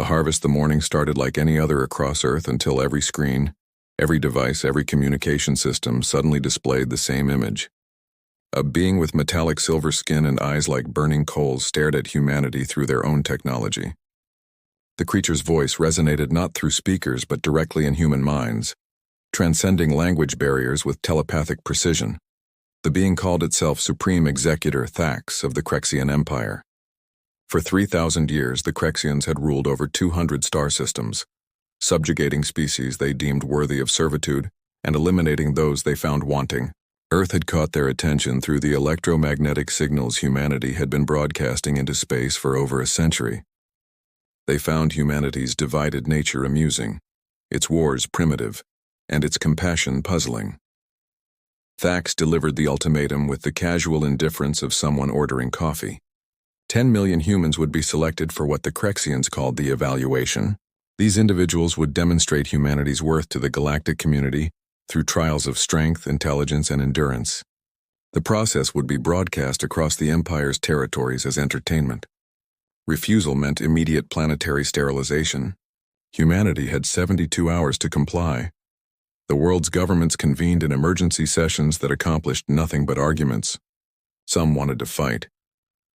The harvest the morning started like any other across Earth until every screen, every device, every communication system suddenly displayed the same image. A being with metallic silver skin and eyes like burning coals stared at humanity through their own technology. The creature's voice resonated not through speakers but directly in human minds, transcending language barriers with telepathic precision. The being called itself Supreme Executor Thax of the Crexian Empire. For 3,000 years, the Crexians had ruled over 200 star systems, subjugating species they deemed worthy of servitude and eliminating those they found wanting. Earth had caught their attention through the electromagnetic signals humanity had been broadcasting into space for over a century. They found humanity's divided nature amusing, its wars primitive, and its compassion puzzling. Thax delivered the ultimatum with the casual indifference of someone ordering coffee. 10 million humans would be selected for what the Crexians called the evaluation. These individuals would demonstrate humanity's worth to the galactic community through trials of strength, intelligence, and endurance. The process would be broadcast across the Empire's territories as entertainment. Refusal meant immediate planetary sterilization. Humanity had 72 hours to comply. The world's governments convened in emergency sessions that accomplished nothing but arguments. Some wanted to fight.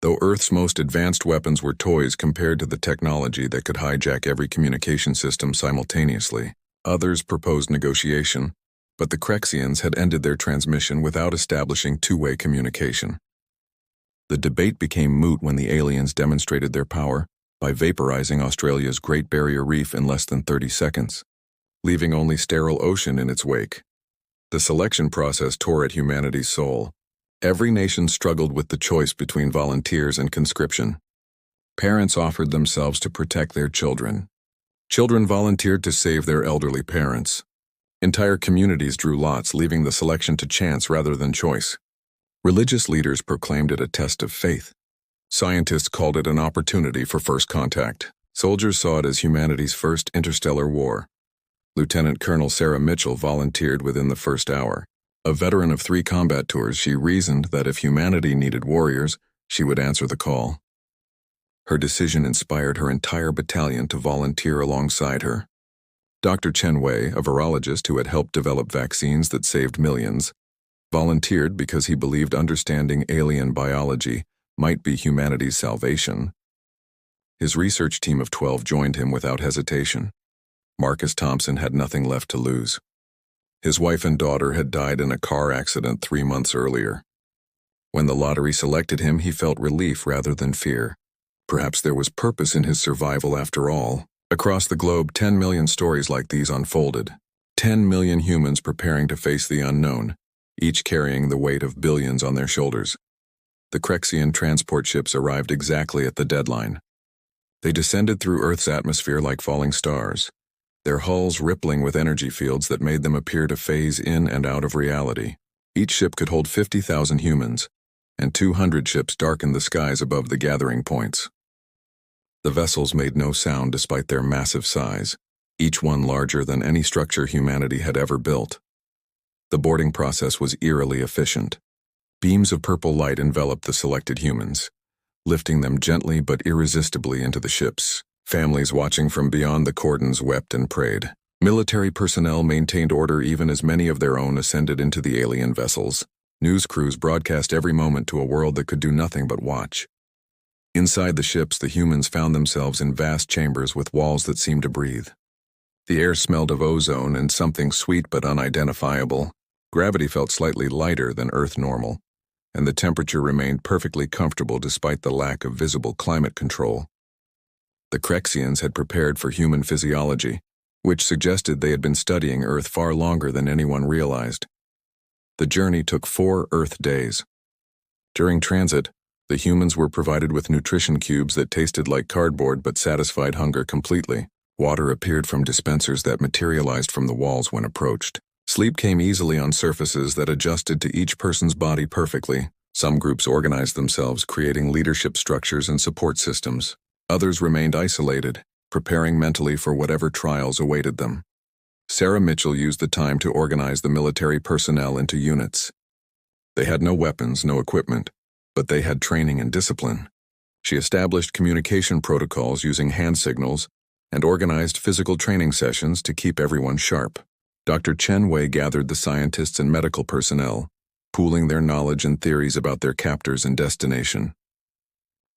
Though Earth's most advanced weapons were toys compared to the technology that could hijack every communication system simultaneously, others proposed negotiation, but the Crexians had ended their transmission without establishing two-way communication. The debate became moot when the aliens demonstrated their power by vaporizing Australia's Great Barrier Reef in less than 30 seconds, leaving only sterile ocean in its wake. The selection process tore at humanity's soul. Every nation struggled with the choice between volunteers and conscription. Parents offered themselves to protect their children. Children volunteered to save their elderly parents. Entire communities drew lots, leaving the selection to chance rather than choice. Religious leaders proclaimed it a test of faith. Scientists called it an opportunity for first contact. Soldiers saw it as humanity's first interstellar war. Lieutenant Colonel Sarah Mitchell volunteered within the first hour. A veteran of 3 combat tours, she reasoned that if humanity needed warriors, she would answer the call. Her decision inspired her entire battalion to volunteer alongside her. Dr. Chen Wei, a virologist who had helped develop vaccines that saved millions, volunteered because he believed understanding alien biology might be humanity's salvation. His research team of 12 joined him without hesitation. Marcus Thompson had nothing left to lose. His wife and daughter had died in a car accident 3 months earlier. When the lottery selected him, he felt relief rather than fear. Perhaps there was purpose in his survival after all. Across the globe, 10 million stories like these unfolded. 10 million humans preparing to face the unknown, each carrying the weight of billions on their shoulders. The Crexian transport ships arrived exactly at the deadline. They descended through Earth's atmosphere like falling stars, their hulls rippling with energy fields that made them appear to phase in and out of reality. Each ship could hold 50,000 humans, and 200 ships darkened the skies above the gathering points. The vessels made no sound despite their massive size, each one larger than any structure humanity had ever built. The boarding process was eerily efficient. Beams of purple light enveloped the selected humans, lifting them gently but irresistibly into the ships. Families watching from beyond the cordons wept and prayed. Military personnel maintained order even as many of their own ascended into the alien vessels. News crews broadcast every moment to a world that could do nothing but watch. Inside the ships, the humans found themselves in vast chambers with walls that seemed to breathe. The air smelled of ozone and something sweet but unidentifiable. Gravity felt slightly lighter than Earth normal, and the temperature remained perfectly comfortable despite the lack of visible climate control. The Crexians had prepared for human physiology, which suggested they had been studying Earth far longer than anyone realized. The journey took 4 Earth days. During transit, the humans were provided with nutrition cubes that tasted like cardboard but satisfied hunger completely. Water appeared from dispensers that materialized from the walls when approached. Sleep came easily on surfaces that adjusted to each person's body perfectly. Some groups organized themselves, creating leadership structures and support systems. Others remained isolated, preparing mentally for whatever trials awaited them. Sarah Mitchell used the time to organize the military personnel into units. They had no weapons, no equipment, but they had training and discipline. She established communication protocols using hand signals, and organized physical training sessions to keep everyone sharp. Dr. Chen Wei gathered the scientists and medical personnel, pooling their knowledge and theories about their captors and destination.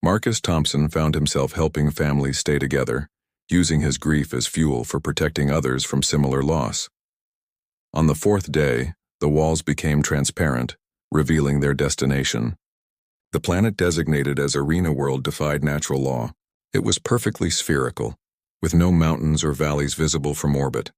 Marcus Thompson found himself helping families stay together, using his grief as fuel for protecting others from similar loss. On the fourth day, the walls became transparent, revealing their destination. The planet designated as Arena World defied natural law. It was perfectly spherical, with no mountains or valleys visible from orbit.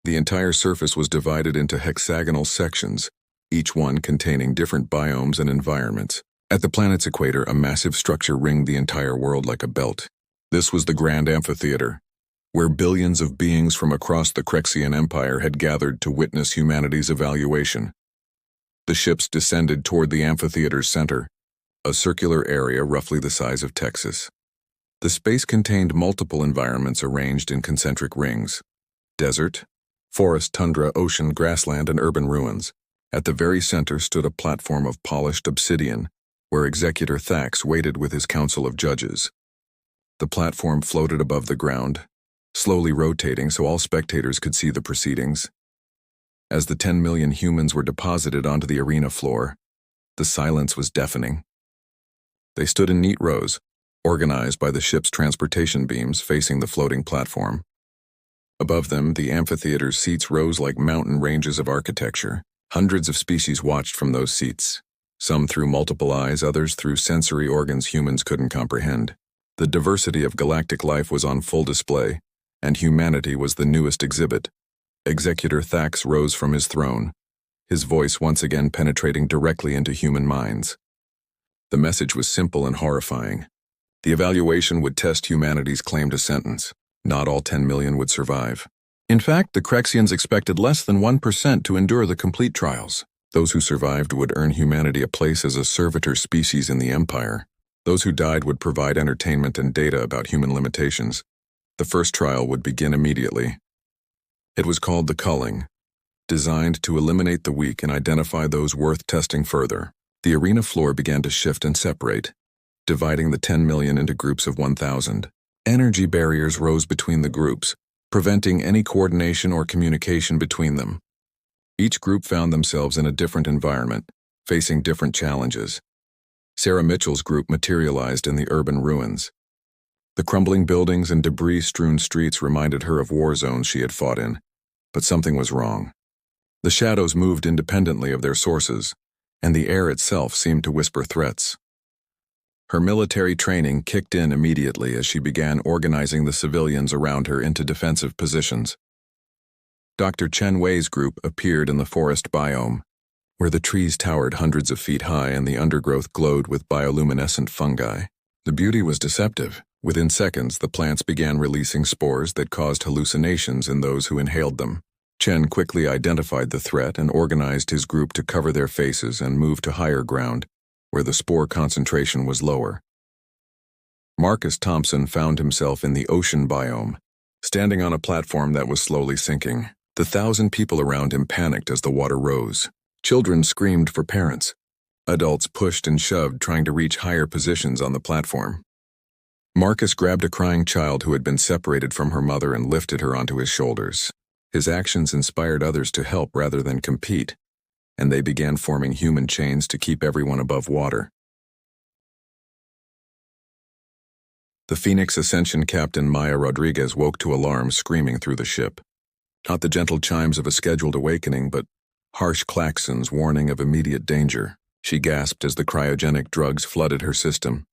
The entire surface was divided into hexagonal sections, each one containing different biomes and environments. At the planet's equator, a massive structure ringed the entire world like a belt. This was the Grand Amphitheater, where billions of beings from across the Crexian Empire had gathered to witness humanity's evaluation. The ships descended toward the amphitheater's center, a circular area roughly the size of Texas. The space contained multiple environments arranged in concentric rings: desert, forest, tundra, ocean, grassland, and urban ruins. At the very center stood a platform of polished obsidian, where Executor Thax waited with his council of judges. The platform floated above the ground, slowly rotating so all spectators could see the proceedings. As the 10 million humans were deposited onto the arena floor, the silence was deafening. They stood in neat rows, organized by the ship's transportation beams facing the floating platform. Above them, the amphitheater's seats rose like mountain ranges of architecture. Hundreds of species watched from those seats, some through multiple eyes, others through sensory organs humans couldn't comprehend. The diversity of galactic life was on full display, and humanity was the newest exhibit. Executor Thax rose from his throne, his voice once again penetrating directly into human minds. The message was simple and horrifying. The evaluation would test humanity's claim to sentence. Not all 10 million would survive. In fact, the Crexians expected less than 1% to endure the complete trials. Those who survived would earn humanity a place as a servitor species in the Empire. Those who died would provide entertainment and data about human limitations. The first trial would begin immediately. It was called the culling, designed to eliminate the weak and identify those worth testing further. The arena floor began to shift and separate, dividing the 10 million into groups of 1,000. Energy barriers rose between the groups, preventing any coordination or communication between them. Each group found themselves in a different environment, facing different challenges. Sarah Mitchell's group materialized in the urban ruins. The crumbling buildings and debris-strewn streets reminded her of war zones she had fought in, but something was wrong. The shadows moved independently of their sources, and the air itself seemed to whisper threats. Her military training kicked in immediately as she began organizing the civilians around her into defensive positions. Dr. Chen Wei's group appeared in the forest biome, where the trees towered hundreds of feet high and the undergrowth glowed with bioluminescent fungi. The beauty was deceptive. Within seconds, the plants began releasing spores that caused hallucinations in those who inhaled them. Chen quickly identified the threat and organized his group to cover their faces and move to higher ground, where the spore concentration was lower. Marcus Thompson found himself in the ocean biome, standing on a platform that was slowly sinking. The 1,000 people around him panicked as the water rose. Children screamed for parents. Adults pushed and shoved, trying to reach higher positions on the platform. Marcus grabbed a crying child who had been separated from her mother and lifted her onto his shoulders. His actions inspired others to help rather than compete, and they began forming human chains to keep everyone above water. The Phoenix Ascension captain Maya Rodriguez woke to alarms screaming through the ship. Not the gentle chimes of a scheduled awakening, but harsh klaxons warning of immediate danger. She gasped as the cryogenic drugs flooded her system,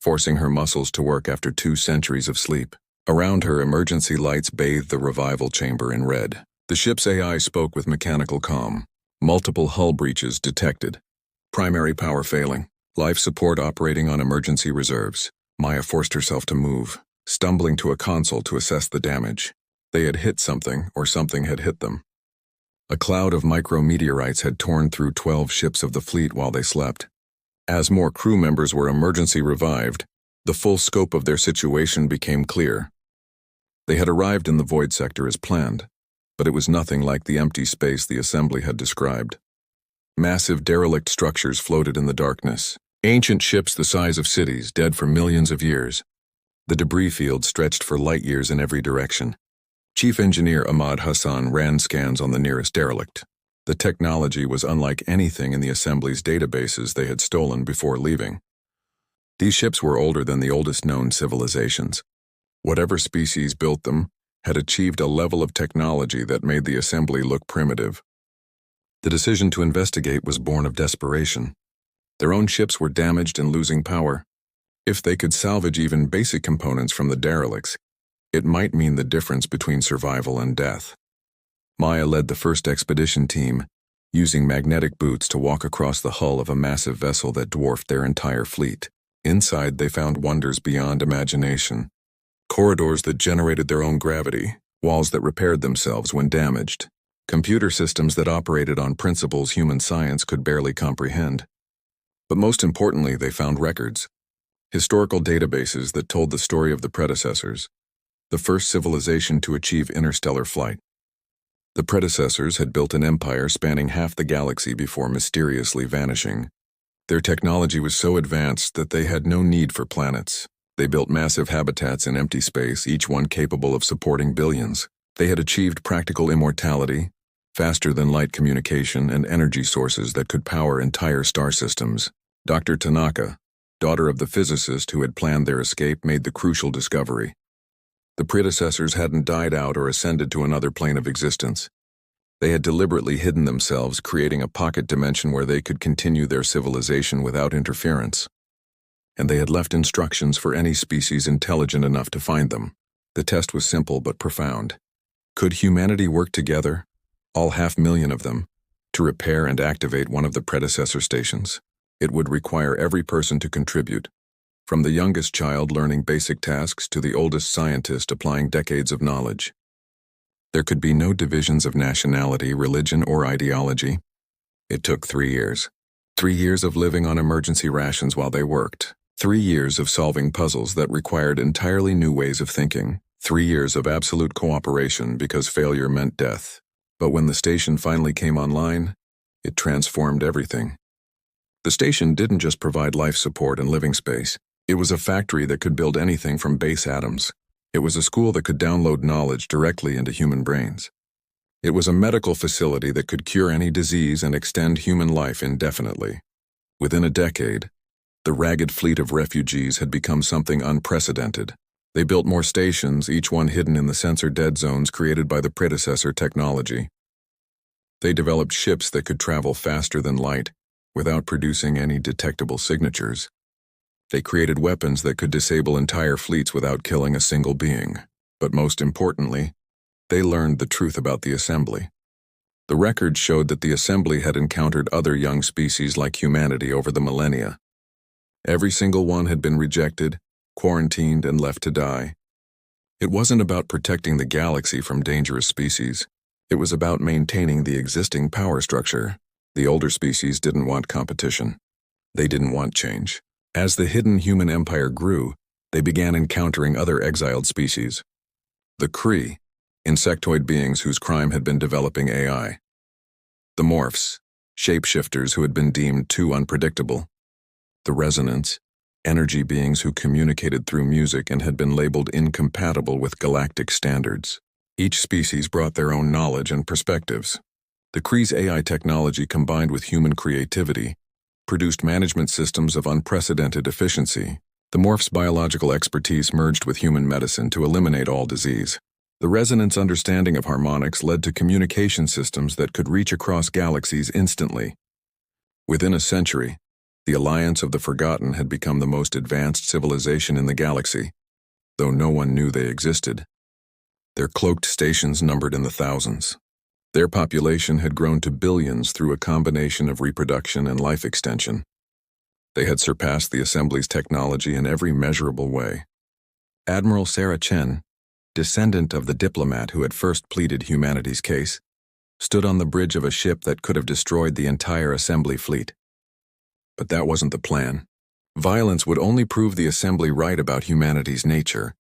forcing her muscles to work after 2 centuries of sleep. Around her, emergency lights bathed the revival chamber in red. The ship's AI spoke with mechanical calm. Multiple hull breaches detected. Primary power failing. Life support operating on emergency reserves. Maya forced herself to move, stumbling to a console to assess the damage. They had hit something, or something had hit them. A cloud of micrometeorites had torn through 12 ships of the fleet while they slept. As more crew members were emergency revived, the full scope of their situation became clear. They had arrived in the void sector as planned, but it was nothing like the empty space the assembly had described. Massive derelict structures floated in the darkness. Ancient ships the size of cities, dead for millions of years. The debris field stretched for light years in every direction. Chief Engineer Ahmad Hassan ran scans on the nearest derelict. The technology was unlike anything in the Assembly's databases they had stolen before leaving. These ships were older than the oldest known civilizations. Whatever species built them had achieved a level of technology that made the Assembly look primitive. The decision to investigate was born of desperation. Their own ships were damaged and losing power. If they could salvage even basic components from the derelicts, it might mean the difference between survival and death. Maya led the first expedition team, using magnetic boots to walk across the hull of a massive vessel that dwarfed their entire fleet. Inside, they found wonders beyond imagination. Corridors that generated their own gravity, walls that repaired themselves when damaged, computer systems that operated on principles human science could barely comprehend. But most importantly, they found records. Historical databases that told the story of the predecessors, the first civilization to achieve interstellar flight. The predecessors had built an empire spanning half the galaxy before mysteriously vanishing. Their technology was so advanced that they had no need for planets. They built massive habitats in empty space, each one capable of supporting billions. They had achieved practical immortality, faster-than-light communication, and energy sources that could power entire star systems. Dr. Tanaka, daughter of the physicist who had planned their escape, made the crucial discovery. The predecessors hadn't died out or ascended to another plane of existence. They had deliberately hidden themselves, creating a pocket dimension where they could continue their civilization without interference. And they had left instructions for any species intelligent enough to find them. The test was simple but profound. Could humanity work together, all 500,000 of them, to repair and activate one of the predecessor stations? It would require every person to contribute, from the youngest child learning basic tasks to the oldest scientist applying decades of knowledge. There could be no divisions of nationality, religion, or ideology. It took 3 years. 3 years of living on emergency rations while they worked. 3 years of solving puzzles that required entirely new ways of thinking. 3 years of absolute cooperation because failure meant death. But when the station finally came online, it transformed everything. The station didn't just provide life support and living space. It was a factory that could build anything from base atoms. It was a school that could download knowledge directly into human brains. It was a medical facility that could cure any disease and extend human life indefinitely. Within a decade, the ragged fleet of refugees had become something unprecedented. They built more stations, each one hidden in the sensor dead zones created by the predecessor technology. They developed ships that could travel faster than light, without producing any detectable signatures. They created weapons that could disable entire fleets without killing a single being. But most importantly, they learned the truth about the Assembly. The records showed that the Assembly had encountered other young species like humanity over the millennia. Every single one had been rejected, quarantined, and left to die. It wasn't about protecting the galaxy from dangerous species. It was about maintaining the existing power structure. The older species didn't want competition. They didn't want change. As the hidden human empire grew, they began encountering other exiled species. The Kree, insectoid beings whose crime had been developing AI. The Morphs, shapeshifters who had been deemed too unpredictable. The Resonants, energy beings who communicated through music and had been labeled incompatible with galactic standards. Each species brought their own knowledge and perspectives. The Kree's AI technology combined with human creativity produced management systems of unprecedented efficiency. The Morphs' biological expertise merged with human medicine to eliminate all disease. The Resonance understanding of harmonics led to communication systems that could reach across galaxies instantly. Within a century, the Alliance of the Forgotten had become the most advanced civilization in the galaxy, though no one knew they existed. Their cloaked stations numbered in the thousands. Their population had grown to billions through a combination of reproduction and life extension. They had surpassed the Assembly's technology in every measurable way. Admiral Sarah Chen, descendant of the diplomat who had first pleaded humanity's case, stood on the bridge of a ship that could have destroyed the entire Assembly fleet. But that wasn't the plan. Violence would only prove the Assembly right about humanity's nature.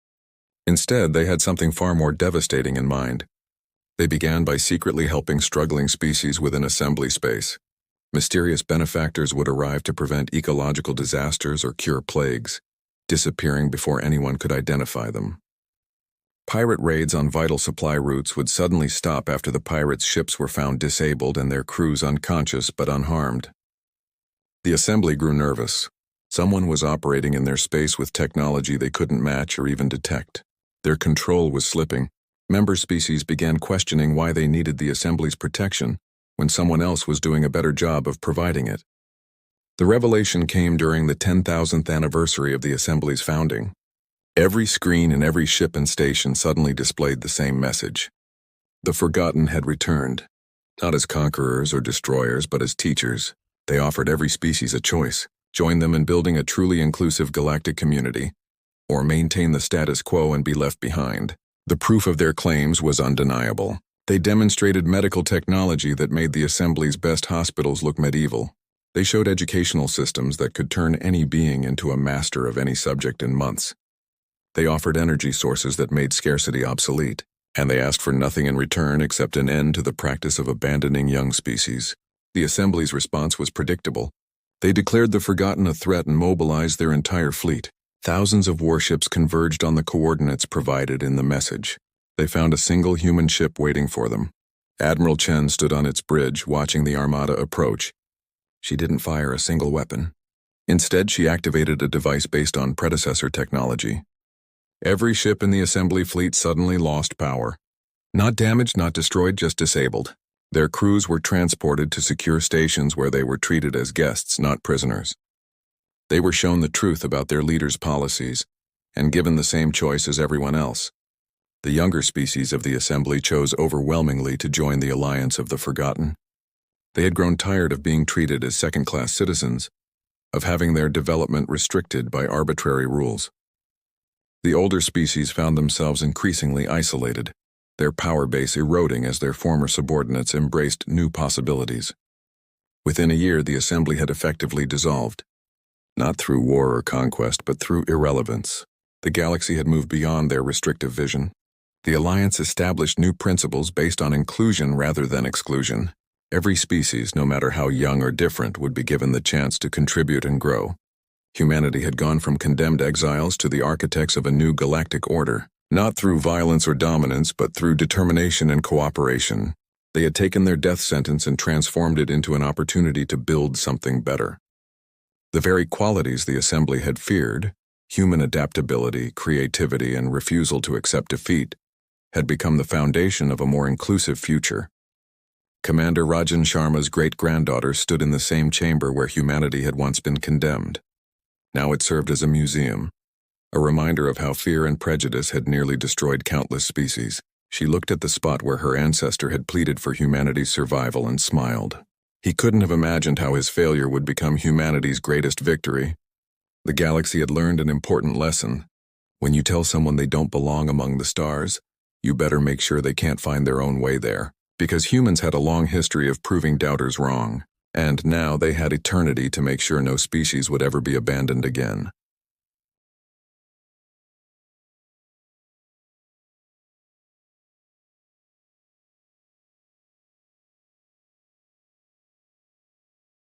Instead, they had something far more devastating in mind. They began by secretly helping struggling species within Assembly space. Mysterious benefactors would arrive to prevent ecological disasters or cure plagues. disappearing before anyone could identify them. Pirate raids on vital supply routes would suddenly stop after the pirates' ships were found disabled and their crews unconscious but unharmed. The assembly grew nervous. Someone was operating in their space with technology they couldn't match or even detect. Their control was slipping. Member species began questioning why they needed the assembly's protection when someone else was doing a better job of providing it. The revelation came during the 10,000th anniversary of the assembly's founding. Every screen in every ship and station suddenly displayed the same message. The Forgotten had returned, not as conquerors or destroyers, but as teachers. They offered every species a choice: join them in building a truly inclusive galactic community, or maintain the status quo and be left behind. The proof of their claims was undeniable. They demonstrated medical technology that made the Assembly's best hospitals look medieval. They showed educational systems that could turn any being into a master of any subject in months. They offered energy sources that made scarcity obsolete, and they asked for nothing in return except an end to the practice of abandoning young species. The Assembly's response was predictable. They declared the Forgotten a threat and mobilized their entire fleet. Thousands of warships converged on the coordinates provided in the message. They found a single human ship waiting for them. Admiral Chen stood on its bridge, watching the armada approach. She didn't fire a single weapon. Instead, she activated a device based on predecessor technology. Every ship in the assembly fleet suddenly lost power. Not damaged, not destroyed, just disabled. Their crews were transported to secure stations where they were treated as guests, not prisoners. They were shown the truth about their leaders' policies and given the same choice as everyone else. The younger species of the assembly chose overwhelmingly to join the alliance of the Forgotten. They had grown tired of being treated as second-class citizens, of having their development restricted by arbitrary rules. The older species found themselves increasingly isolated, their power base eroding as their former subordinates embraced new possibilities. Within a year, the assembly had effectively dissolved, not through war or conquest, but through irrelevance. The galaxy had moved beyond their restrictive vision. The Alliance established new principles based on inclusion rather than exclusion. Every species, no matter how young or different, would be given the chance to contribute and grow. Humanity had gone from condemned exiles to the architects of a new galactic order, not through violence or dominance, but through determination and cooperation. They had taken their death sentence and transformed it into an opportunity to build something better. The very qualities the Assembly had feared, human adaptability, creativity, and refusal to accept defeat, had become the foundation of a more inclusive future. Commander Rajan Sharma's great-granddaughter stood in the same chamber where humanity had once been condemned. Now it served as a museum, a reminder of how fear and prejudice had nearly destroyed countless species. She looked at the spot where her ancestor had pleaded for humanity's survival and smiled. He couldn't have imagined how his failure would become humanity's greatest victory. The galaxy had learned an important lesson. When you tell someone they don't belong among the stars, you better make sure they can't find their own way there. Because humans had a long history of proving doubters wrong, and now they had eternity to make sure no species would ever be abandoned again.